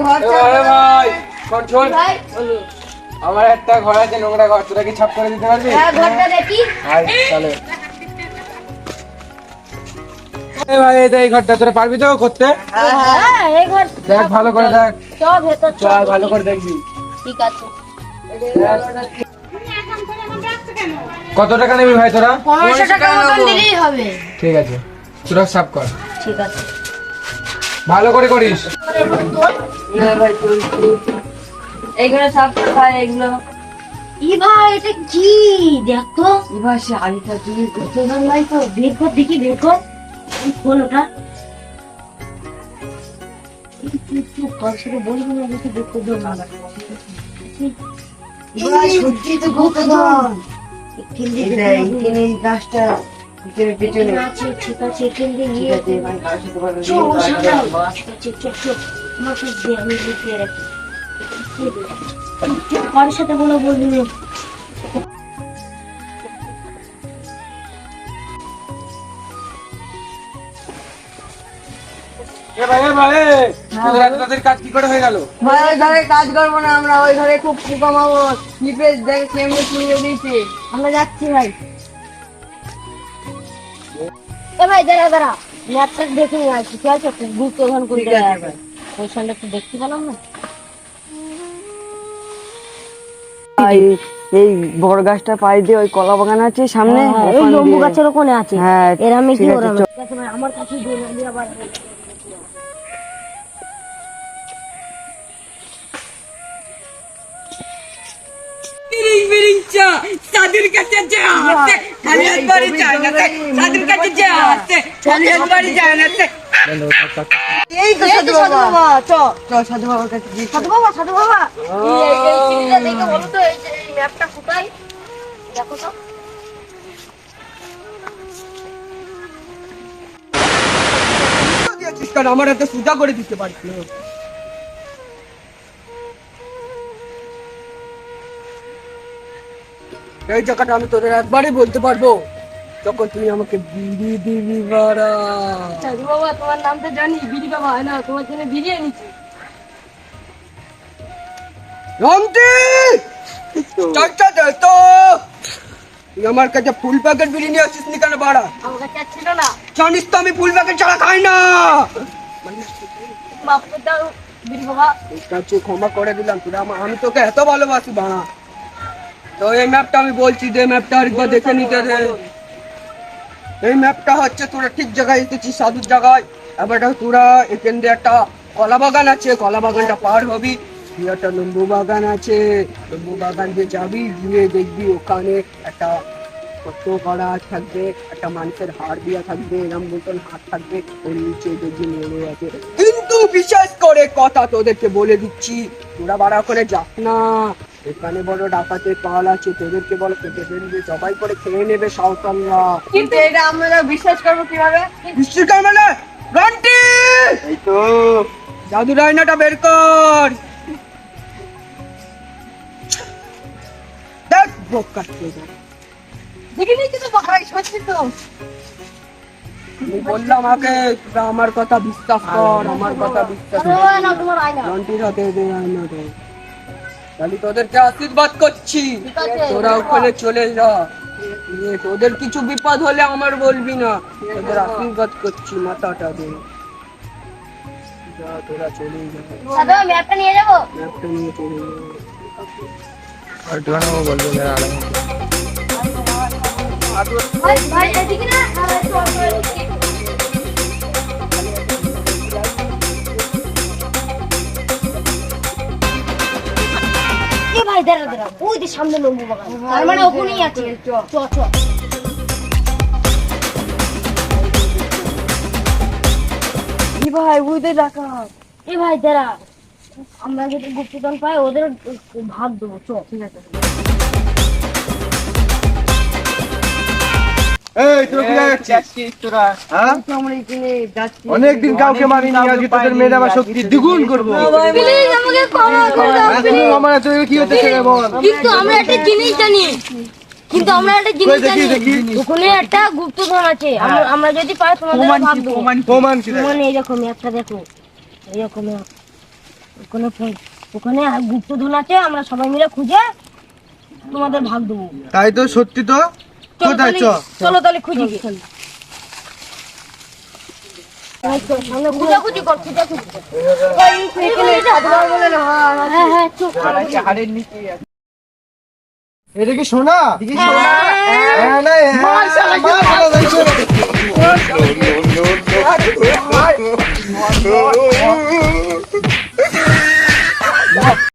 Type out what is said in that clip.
ঘর ভাই শোন আমার একটা ঘর আছে, নোংরা ঘর, তোরা কি ছাপ করে দিতে পারবি? হ্যাঁ ঘরটা দেখি। চলে ভাই, এই ঘরটা তোরা পারবি তো করতে? হ্যাঁ এই ঘর দেখ ভালো করে দেখ, চল ভেতর চল ভালো করে দেখবি। ঠিক আছে। কত টাকা নিবি ভাই তোরা? 1500 টাকা মতন দিলেই হবে। ঠিক আছে, তোরা সাফ কর, ঠিক আছে। ভালো করে করিস। এইগুলো সাফ করে ভাই, এগুলো ই ভাই এটা কি দেখো ই ভাই, সে আলিটা কি করতে নাই তো, দেখো দেখি দেখো খোল ওটা। চুপ কার সাথে বলবো না, দেখি দেখতে দাও না ভাই, সত্যি তো গোপদান এখানে এই গাছটা ভিতরে পেছনে আছে। ঠিক আছে এখানে গিয়ে দে ভাই, গাছটা বড় চল সামনে চল চল চল, আমাকে দে, আমি লুকিয়ে রাখি। কার সাথে বলে বলবি না। তোদের কাজ কি করে হয়ে গেল? ভাই ওই ঘরে কাজ করবো না আমরা, ওই ঘরে খুব পোকা মাকড় লিপে দেখে কেমনে তুলে দিয়েছে। আমরা যাচ্ছি ভাই। এ ভাই দাঁড়া দাঁড়া, ল্যাপটপ দেখে নিয়ে আসছি। ঠিক আছে গুপ্ত ধন করে ওই সঙ্গে একটু দেখতে পেলাম না। এই বড় গাছটা পাই দিয়ে ওই কলা বাগান আছে সামনে, ওই লেবু গাছের ওখানে আছে। হ্যাঁ এরামে কি ঠিক আছে, ওরামে। চল। ঠিক আছে ভাই, আমার কাছে দিয়ে আবার সাদের কাছে যে আসে খালি একবারই যায় না, সাদের কাছে যে আসে খালি একবারই যায় না। এই তো সাধু বাবা, চল সাধু বাবার কাছে যাই। সাধু বাবা এই চিঠিটা দেখে বলো তো, এই যে এই ম্যাপটা কোথায় দেখো তো। আমার এত সুজা করে দিতে পারিস না। এই জায়গাটা আমি তোদের একবারই বলতে পারবো যখন তুই আমাকে বিড়ি দিবি বাড়া। সাধু বাবা তোমার নাম তো জানি, বিড়ি বাবা হয় না, তোমার জন্য বিড়ি এনেছি। রমতি চাচা দে তো, তুই আমার কাছে ফুল প্যাকেট বিড়ি নিয়ে আসিস নি কেন বাড়া? আমার কাছে ছিল না। জানিস তো আমি ফুল প্যাকেট ছাড়া খাই না। মাফ করে দাও বিড়ি বাবা। তোর কাছে ক্ষমা করে দিলাম, তোরা আমি তোকে এত ভালোবাসি বাড়া। তো এই ম্যাপটা আমি বলছি, দে ম্যাপটা আরেকবার দেখে নিতে দে। এই ম্যাপটা হচ্ছে তোরা ঠিক জায়গায় এসেছিস, সাধুর জায়গায়। এবার তোরা এখান দিয়ে একটা কলা বাগান আছে, কলা বাগানটা পার হবি, দিয়ে একটা লেম্বু বাগান আছে, লেম্বু বাগান দিয়ে যাবি, গিয়ে দেখবি ওখানে একটা কত করা থাকবে, একটা মানুষের হাড় দিয়া থাকবে, এরম মতন হাত থাকবে, ওর নিচে দেখবি নেমে আছে। কিন্তু বিশেষ করে কথা তোদেরকে বলে দিচ্ছি, তোরা বাড়া করে যাস না, এখানে বড় ডাকাতের পাল আছে, তোদেরকে বলো কেটে ফেলবে, সবাই করে খেয়ে নেবে সাঁওতালরা। কিন্তু এটা আমরা বিশ্বাস করবো কিভাবে? বৃষ্টির কারণে রন্টি এই তো জাদু রায়নাটা বের কর, দেখ ভোগ কাটতে যা। দেখে নিচ্ছি তো ভাই, সত্যি তো। আমি বললাম আমাকে তোরা আমার কথা বিশ্বাস কর, আমার কথা বিশ্বাস কর। না তোমার আয়না। রন্টির হাতে দে রায়নাটা, তাহলে তোদেরকে আশীর্বাদ করছি, তোরা ওখানে চলে যা। তোদের কিছু বিপদ হলে আমার বলবি না, তোদের আশীর্বাদ করছি, মাথাটা দে যা, তোরা চলে যা, সাধু বাবা ম্যাপটা নিয়ে যাবো। ম্যাপটা নিয়ে চলে যা। আর একটুখানি ও বলবে যারা আলাদা ভাই ভাই এদিকে না, চল চল। এ ভাই দাঁড়া দাঁড়া, ওই যে সামনে লেম্বু বাগান, তার মানে ওখানেই আছে। চ চ। কি ভাই বুঝতে ডাকাত। এ ভাই দাঁড়া, আমরা যদি গুপ্তধন পাই ওদের ভাগ দেবো। চ ঠিক আছে। এই তোরা কি যাচ্ছিস তোরা? হ্যাঁ আমরা এখানে যাচ্ছি, অনেকদিন কাউকে মারিনি, আজকে তোদের মেয়ের আবার শক্তি দ্বিগুণ করবো। প্লিজ আমাকে ক্ষমা করে দাও প্লিজ। আমার তোদের কি হচ্ছে সেটা বল। কিন্তু আমরা একটা জিনিস জানি, ওখানে একটা গুপ্তধন আছে, আমরা যদি পাই তোমাদের ভাগ দেবো। প্রমাণ কি? মানে এইরকম একটা দেখো, এইরকম ওখানে ওখানে গুপ্তধন আছে, আমরা সবাই মিলে খুঁজে তোমাদের ভাগ দেবো। তাই তো, সত্যি তো। কোথায় চ? চলো তাহলে খুঁজি গিয়ে। খুঁজাখুঁজি কর, খুঁজাখুঁজি কর। হ্যাঁ হ্যাঁ চুপ। হাড়ের নিচে এটা কি সোনা? হ্যাঁ,